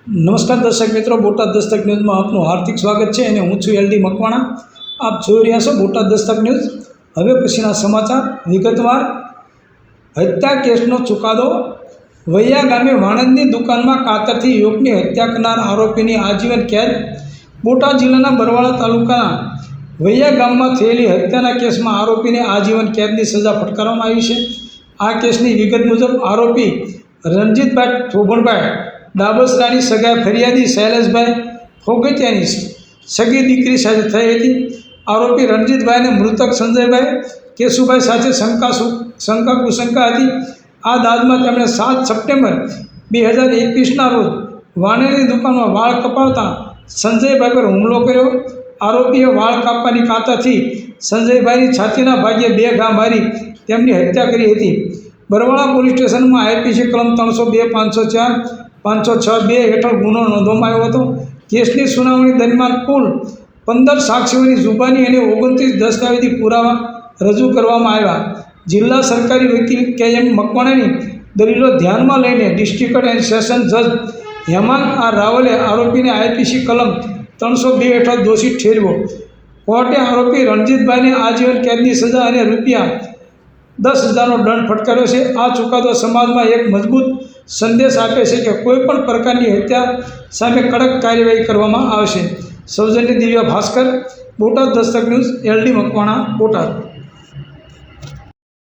નમસ્કાર દર્શક મિત્રો, બોટાદ દસ્તક ન્યૂઝમાં આપનું હાર્દિક સ્વાગત છે અને હું છું એલડી મકવાણા. આપ જોઈ રહ્યા છો બોટાદ દસ્તક ન્યૂઝ. હવે પછીના સમાચાર વિગતવાર. હત્યા કેસનો ચુકાદો. વૈયા ગામે વાણંદની દુકાનમાં કાતરથી યુવકની હત્યા કરનાર આરોપીની આજીવન કેદ. બોટાદ જિલ્લાના બરવાળા તાલુકાના વૈયા ગામમાં થયેલી હત્યાના કેસમાં આરોપીને આજીવન કેદની સજા ફટકારવામાં આવી છે. આ કેસની વિગત મુજબ આરોપી રણજીતભાઈ થોભણભાઈ ડાબસરાની સગા ફરિયાદી શૈલેષભાઈ ફોગટિયાની સગી દીકરી સાથે થઈ હતી. આરોપી રણજીતભાઈને મૃતક સંજયભાઈ કેશુભાઈ સાથે શંકા કુશંકા હતી. આ દાદમાં તેમણે 7 સપ્ટેમ્બર 2021ના રોજ વાણંદની દુકાનમાં વાળ કપાવતા સંજયભાઈ પર હુમલો કર્યો. આરોપીએ વાળ કાપવાની કાતરથી સંજયભાઈની છાતીના ભાગે 2 ઘા મારી તેમની હત્યા કરી હતી. બરવાળા પોલીસ સ્ટેશનમાં આઈપીસી કલમ 302, 504, 506(2) હેઠળ ગુનો નોંધવામાં આવ્યો હતો. કેસની સુનાવણી દરમિયાન કુલ 15 સાક્ષીઓની જુબાની અને 29 દસ્તાવેજી પુરાવા રજૂ કરવામાં આવ્યા. જિલ્લા સરકારી વકીલ KM મકવાણાની દલીલો ધ્યાનમાં લઈને ડિસ્ટ્રિક્ટ એન્ડ સેશન જજ હેમાંગ આર રાવલે આરોપીને આઈપીસી કલમ 302 હેઠળ દોષિત ઠેરવ્યો. કોર્ટે આરોપી રણજીતભાઈને આજીવન કેદની સજા અને ₹10,000નો દંડ ફટકાર્યો છે. આ ચુકાદો સમાજમાં એક મજબૂત સંદેશ આપે છે કે કોઈપણ પ્રકારની હત્યા સામે કડક કાર્યવાહી કરવામાં આવશે. સૌજન્ય દિવ્યા ભાસ્કર, બોટાદ દસ્તક ન્યૂઝ, LD મકવાણા, બોટાદ.